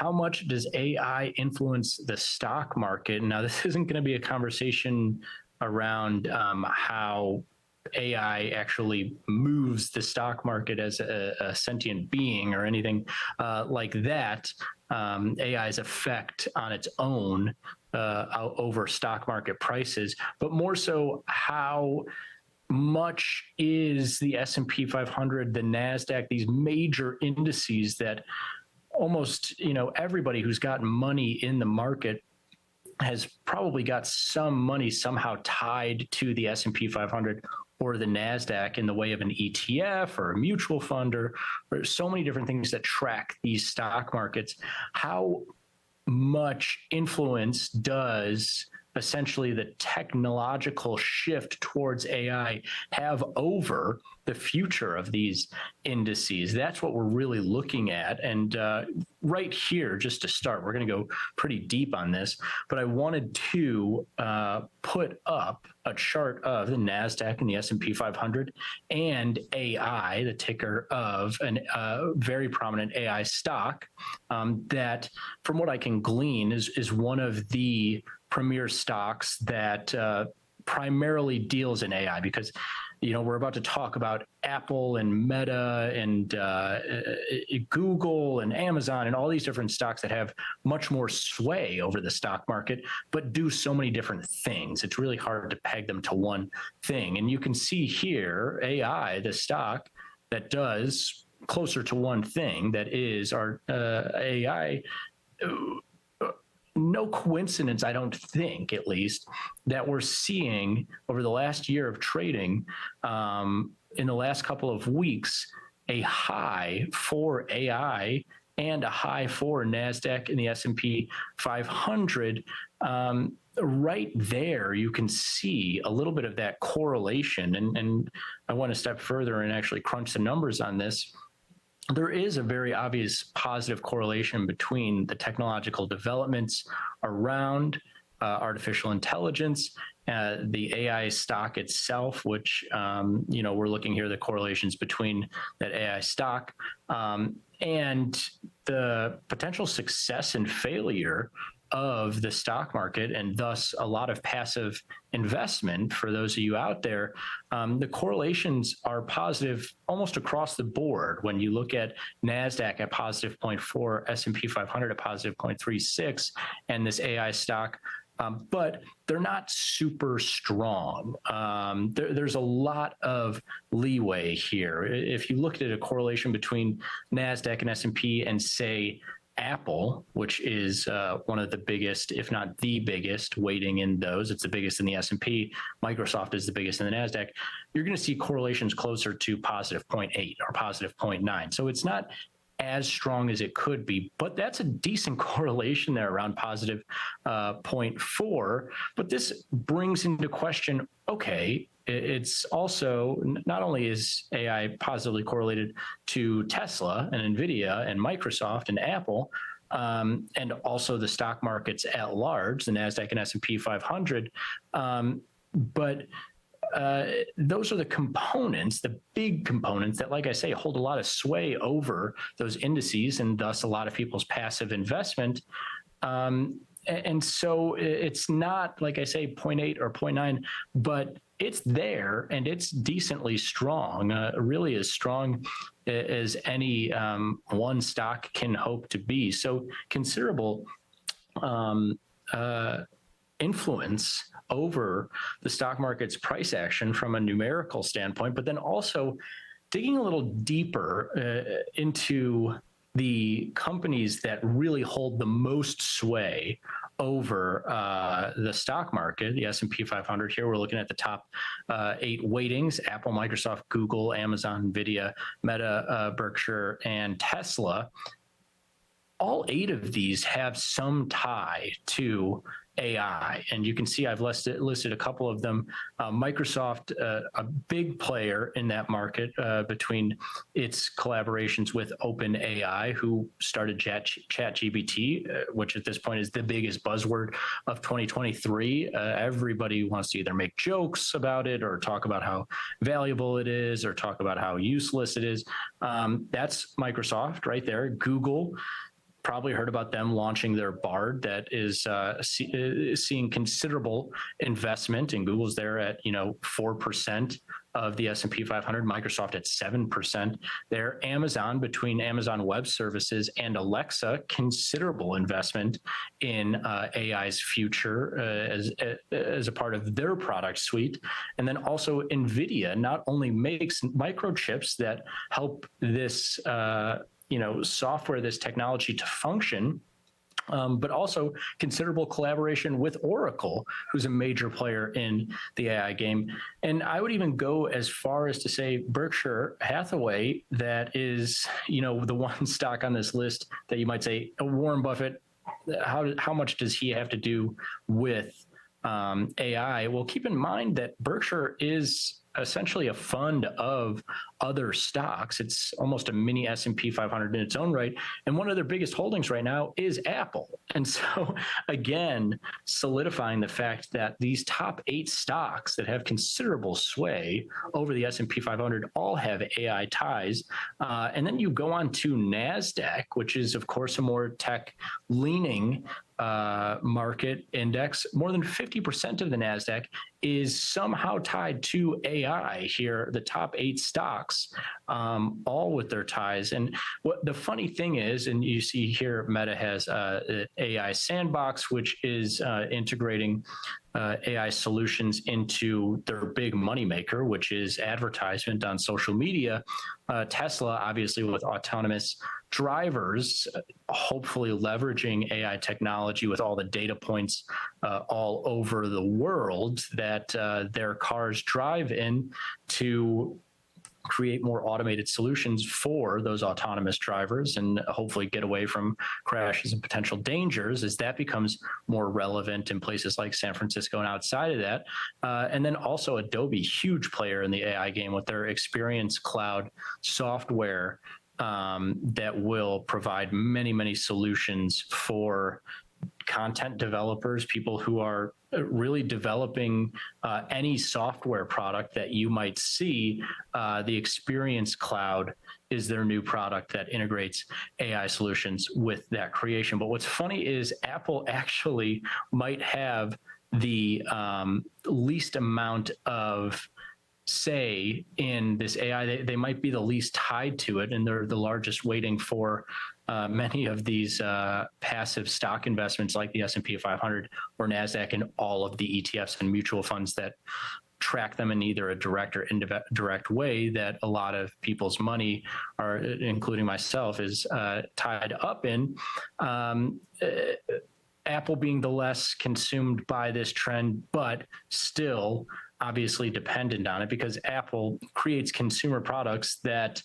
how much does AI influence the stock market? Now, this isn't going to be a conversation around how AI actually moves the stock market as a sentient being or anything like that. AI's effect on its own over stock market prices, but more so how much is the S&P 500, the NASDAQ, these major indices that almost, everybody who's got money in the market has probably got some money somehow tied to the S&P 500 or the NASDAQ in the way of an ETF or a mutual fund or so many different things that track these stock markets. How much influence does essentially the technological shift towards AI have over the future of these indices? That's what we're really looking at. And right here, just to start, we're going to go pretty deep on this, but I wanted to put up a chart of the NASDAQ and the S&P 500 and AI, the ticker of a very prominent AI stock that, from what I can glean, is one of the premier stocks that primarily deals in AI, because we're about to talk about Apple and Meta and Google and Amazon and all these different stocks that have much more sway over the stock market, but do so many different things. It's really hard to peg them to one thing. And you can see here, AI, the stock that does closer to one thing, that is our AI. No coincidence, I don't think, at least, that we're seeing over the last year of trading, in the last couple of weeks, a high for AI and a high for NASDAQ and the S&P 500. Right there, you can see a little bit of that correlation. And I want to step further and actually crunch the numbers on this. There is a very obvious positive correlation between the technological developments around artificial intelligence, the AI stock itself, which, we're looking here, the correlations between that AI stock and the potential success and failure of the stock market, and thus a lot of passive investment for those of you out there. The correlations are positive almost across the board. When you look at NASDAQ at positive 0.4, S&P 500 at positive 0.36, and this AI stock, but they're not super strong. There's a lot of leeway here. If you looked at a correlation between NASDAQ and S&P and say Apple, which is one of the biggest, if not the biggest, weighting in those. It's the biggest in the S&P. Microsoft is the biggest in the NASDAQ. You're going to see correlations closer to positive 0.8 or positive 0.9. So it's not as strong as it could be, but that's a decent correlation there, around positive 0.4. But this brings into question, okay, it's also, not only is AI positively correlated to Tesla and NVIDIA and Microsoft and Apple, and also the stock markets at large, the NASDAQ and S&P 500, but those are the components, the big components that, like I say, hold a lot of sway over those indices and thus a lot of people's passive investment. And so it's not, like I say, 0.8 or 0.9, but it's there and it's decently strong, really as strong as any one stock can hope to be. So considerable influence over the stock market's price action from a numerical standpoint, but then also digging a little deeper into the companies that really hold the most sway over the stock market, the S&P 500. Here we're looking at the top 8 weightings: Apple, Microsoft, Google, Amazon, NVIDIA, Meta, Berkshire, and Tesla. All 8 of these have some tie to AI, and you can see I've listed a couple of them. Microsoft, a big player in that market between its collaborations with OpenAI, who started ChatGPT, which at this point is the biggest buzzword of 2023. Everybody wants to either make jokes about it or talk about how valuable it is or talk about how useless it is. That's Microsoft right there. Google, probably heard about them launching their Bard that is seeing considerable investment, and Google's there at 4% of the S&P 500, Microsoft at 7%. There, Amazon, between Amazon Web Services and Alexa, considerable investment in AI's future as a part of their product suite. And then also NVIDIA not only makes microchips that help this software, this technology to function, but also considerable collaboration with Oracle, who's a major player in the AI game. And I would even go as far as to say Berkshire Hathaway, that is, the one stock on this list that you might say, Warren Buffett, how much does he have to do with AI? Well, keep in mind that Berkshire is essentially a fund of other stocks. It's almost a mini S&P 500 in its own right. And one of their biggest holdings right now is Apple. And so, again, solidifying the fact that these top 8 stocks that have considerable sway over the S&P 500 all have AI ties. And then you go on to NASDAQ, which is, of course, a more tech-leaning market index. More than 50% of the NASDAQ is somehow tied to AI here, the top 8 stocks, all with their ties. And what the funny thing is, and you see here, Meta has AI Sandbox, which is integrating AI solutions into their big moneymaker, which is advertisement on social media. Tesla, obviously, with autonomous drivers, hopefully leveraging AI technology with all the data points all over the world that their cars drive in to create more automated solutions for those autonomous drivers and hopefully get away from crashes and potential dangers as that becomes more relevant in places like San Francisco and outside of that. And then also Adobe, huge player in the AI game with their Experience Cloud software that will provide many, many solutions for content developers, people who are really developing any software product that you might see. The Experience Cloud is their new product that integrates AI solutions with that creation. But what's funny is Apple actually might have the least amount of say in this AI. They might be the least tied to it, and they're the largest weighting for many of these passive stock investments like the S&P 500 or NASDAQ and all of the ETFs and mutual funds that track them in either a direct or indirect way that a lot of people's money are, including myself, is tied up in. Apple being the less consumed by this trend, but still obviously dependent on it because Apple creates consumer products that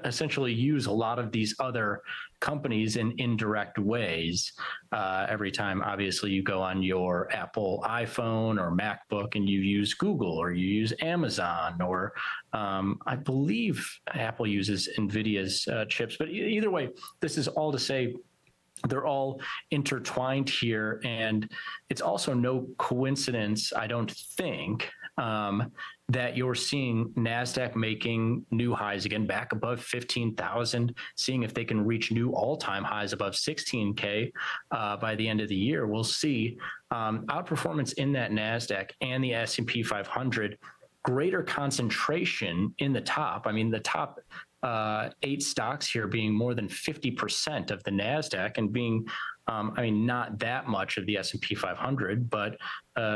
essentially use a lot of these other companies in indirect ways. Every time, obviously, you go on your Apple iPhone or MacBook and you use Google or you use Amazon or I believe Apple uses NVIDIA's chips. But either way, this is all to say they're all intertwined here. And it's also no coincidence, I don't think, that you're seeing NASDAQ making new highs again, back above 15,000, seeing if they can reach new all-time highs above 16K by the end of the year. We'll see outperformance in that NASDAQ and the S&P 500, greater concentration in the top. I mean, the top 8 stocks here being more than 50% of the NASDAQ and being, not that much of the S&P 500, but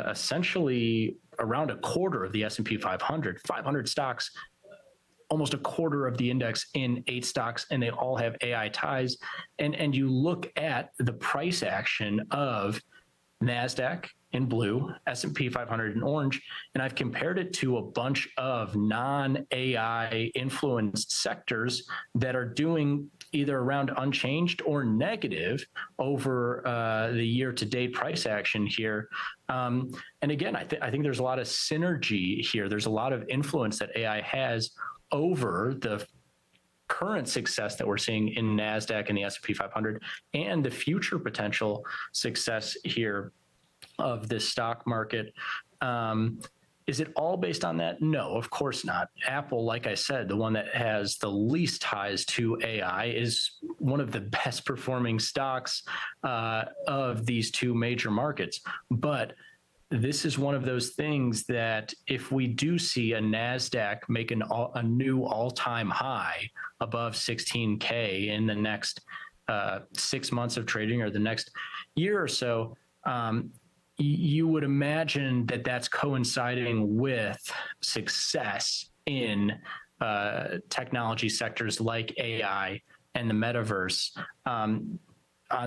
essentially around a quarter of the S&P 500, 500 stocks, almost a quarter of the index in 8 stocks, and they all have AI ties. And you look at the price action of NASDAQ in blue, S&P 500 in orange, and I've compared it to a bunch of non-AI influenced sectors that are doing either around unchanged or negative over the year-to-date price action here. And again, I think there's a lot of synergy here. There's a lot of influence that AI has over the current success that we're seeing in NASDAQ and the S&P 500 and the future potential success here of this stock market. Is it all based on that? No, of course not. Apple, like I said, the one that has the least ties to AI, is one of the best performing stocks of these two major markets. But this is one of those things that if we do see a NASDAQ make a new all-time high above 16K in the next 6 months of trading or the next year or so, you would imagine that that's coinciding with success in technology sectors like AI and the metaverse. On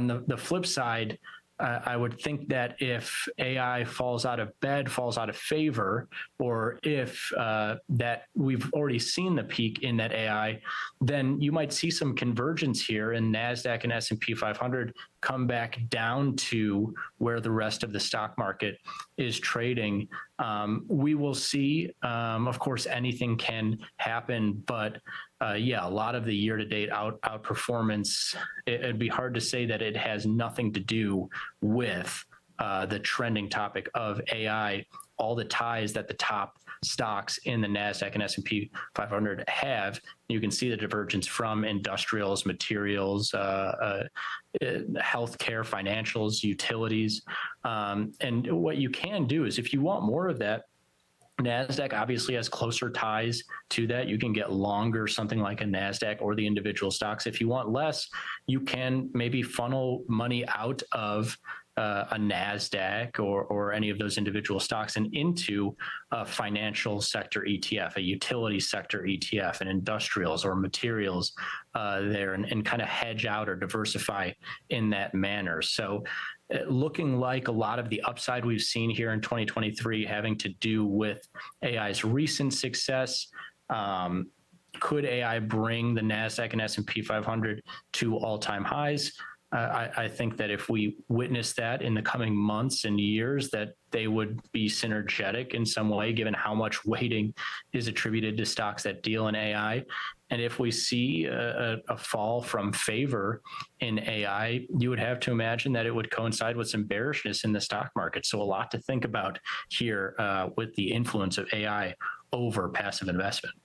the flip side, I would think that if AI falls out of bed, falls out of favor, or if that we've already seen the peak in that AI, then you might see some convergence here, and NASDAQ and S&P 500 come back down to where the rest of the stock market is trading. We will see. Of course, anything can happen, but yeah, a lot of the year-to-date outperformance, it'd be hard to say that it has nothing to do with the trending topic of AI. All the ties that the top stocks in the NASDAQ and S&P 500 have, you can see the divergence from industrials, materials, healthcare, financials, utilities. And what you can do is, if you want more of that, NASDAQ obviously has closer ties to that. You can get longer, something like a NASDAQ or the individual stocks. If you want less, you can maybe funnel money out of a NASDAQ or any of those individual stocks and into a financial sector ETF, a utility sector ETF, and industrials or materials there, and kind of hedge out or diversify in that manner. So looking like a lot of the upside we've seen here in 2023 having to do with AI's recent success. Could AI bring the NASDAQ and S&P 500 to all-time highs? I think that if we witness that in the coming months and years, that they would be synergetic in some way, given how much weighting is attributed to stocks that deal in AI. And if we see a fall from favor in AI, you would have to imagine that it would coincide with some bearishness in the stock market. So a lot to think about here with the influence of AI over passive investment.